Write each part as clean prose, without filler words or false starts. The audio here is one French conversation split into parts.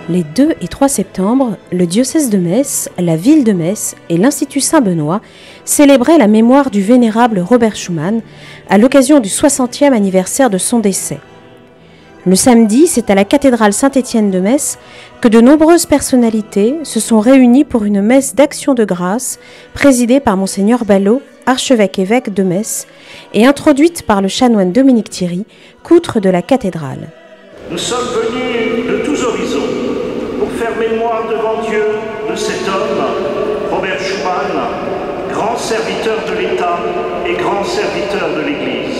Les 2 et 3 septembre, le diocèse de Metz, la ville de Metz et l'Institut Saint-Benoît célébraient la mémoire du vénérable Robert Schuman à l'occasion du 60e anniversaire de son décès. Le samedi, c'est à la cathédrale Saint-Étienne de Metz que de nombreuses personnalités se sont réunies pour une messe d'action de grâce présidée par Monseigneur Ballot, archevêque-évêque de Metz, et introduite par le chanoine Dominique Thierry, coutre de la cathédrale. Nous sommes venus de tous horizons pour faire mémoire devant Dieu de cet homme, Robert Schuman, grand serviteur de l'État et grand serviteur de l'Église.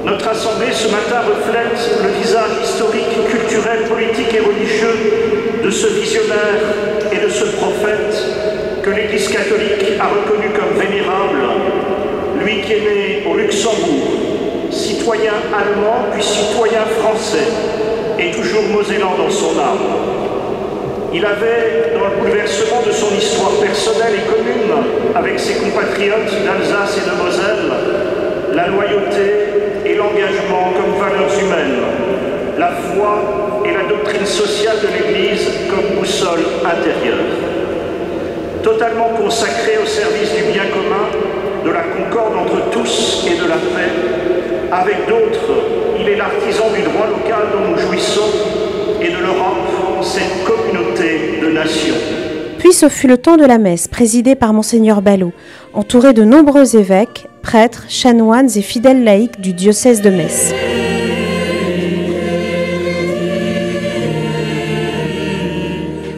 Notre assemblée ce matin reflète le visage historique, culturel, politique et religieux de ce visionnaire et de ce prophète que l'Église catholique a reconnu comme vénérable, lui qui est né au Luxembourg, citoyen allemand puis citoyen français et toujours mosellan dans son âme. Il avait, dans le bouleversement de son histoire personnelle et commune avec ses compatriotes d'Alsace et de Moselle, la loyauté et l'engagement comme valeurs humaines, la foi et la doctrine sociale de l'Église comme boussole intérieure. Totalement consacré au service du bien commun, de la concorde entre tous et de la paix, avec d'autres, il est l'artisan du droit local dont nous jouissons et de l'Europe, cette communauté de nations. Puis ce fut le temps de la messe, présidée par Monseigneur Ballot, entouré de nombreux évêques, prêtres, chanoines et fidèles laïcs du diocèse de Metz.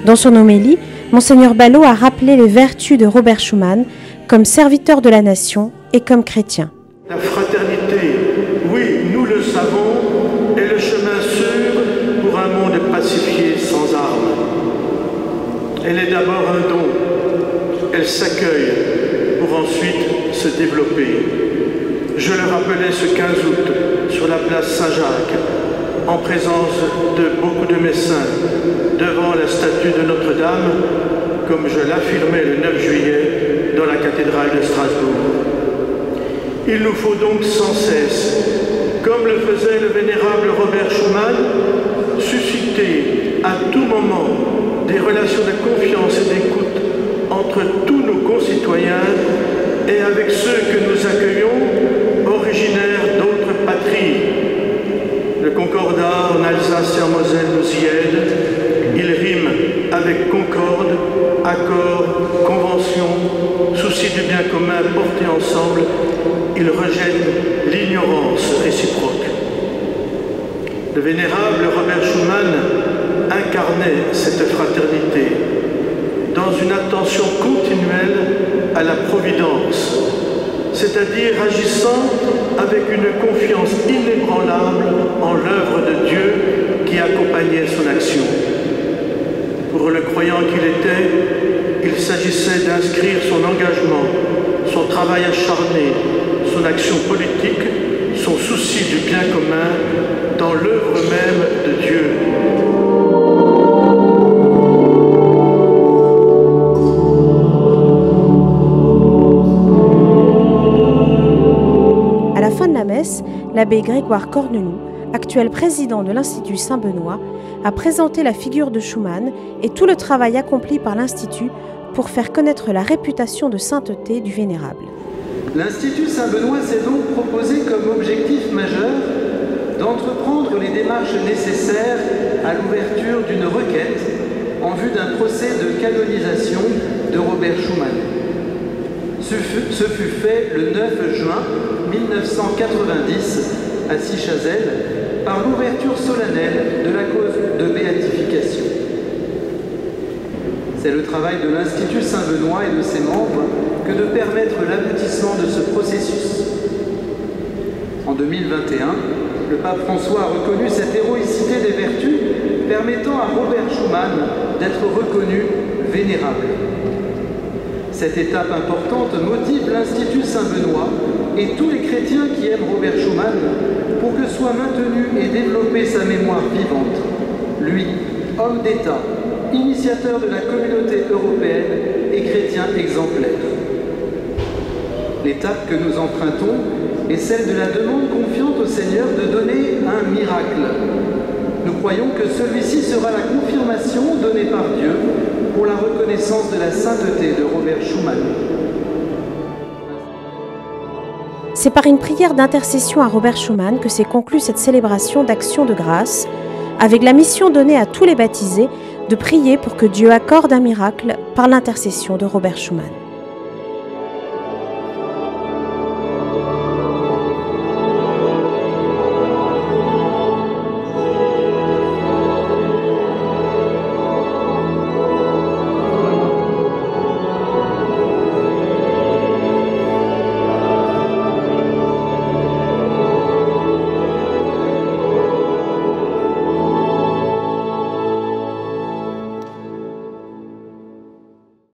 Dans son homélie, Monseigneur Ballot a rappelé les vertus de Robert Schuman comme serviteur de la nation et comme chrétien. La fraternité, oui, nous le savons, est le chemin sûr pour un monde pacifié sans armes. Elle est d'abord un don, elle s'accueille pour ensuite se développer. Je le rappelais ce 15 août sur la place Saint-Jacques, en présence de beaucoup de médecins, devant la statue de Notre-Dame, comme je l'affirmais le 9 juillet dans la cathédrale de Strasbourg. Il nous faut donc sans cesse, comme le faisait le vénérable Robert Schuman, susciter à tout moment des relations de confiance et d'écoute entre tous nos concitoyens et avec ceux que nous accueillons, originaires d'autres patries. Le concordat en Alsace et en Moselle nous y aide. Il rime avec concorde, accord, convention, souci du bien commun porté ensemble. Il rejette l'ignorance réciproque. Le vénérable Robert Schuman incarnait cette fraternité dans une attention continuelle à la providence, c'est-à-dire agissant avec une confiance inébranlable en l'œuvre de Dieu qui accompagnait son action. Pour le croyant qu'il était, il s'agissait d'inscrire son engagement, son travail acharné, son action politique, son souci du bien commun dans l'œuvre même de Dieu. À la fin de la messe, l'abbé Grégoire Corneloup, actuel président de l'Institut Saint-Benoît, a présenté la figure de Schuman et tout le travail accompli par l'Institut pour faire connaître la réputation de sainteté du vénérable. L'Institut Saint-Benoît s'est donc proposé comme objectif majeur d'entreprendre les démarches nécessaires à l'ouverture d'une requête en vue d'un procès de canonisation de Robert Schuman. Ce fut fait le 9 juin 1990 à Sichazel par l'ouverture solennelle de la cause de béatification. C'est le travail de l'Institut Saint-Benoît et de ses membres que de permettre l'aboutissement de ce processus. En 2021, le pape François a reconnu cette héroïcité des vertus permettant à Robert Schuman d'être reconnu vénérable. Cette étape importante motive l'Institut Saint-Benoît et tous les chrétiens qui aiment Robert Schuman pour que soit maintenue et développée sa mémoire vivante. Lui, homme d'État, initiateur de la communauté européenne et chrétien exemplaire. L'étape que nous empruntons est celle de la demande confiante au Seigneur de donner un miracle. Nous croyons que celui-ci sera la confirmation donnée par Dieu pour la reconnaissance de la sainteté de Robert Schuman. C'est par une prière d'intercession à Robert Schuman que s'est conclue cette célébration d'action de grâce, avec la mission donnée à tous les baptisés de prier pour que Dieu accorde un miracle par l'intercession de Robert Schuman.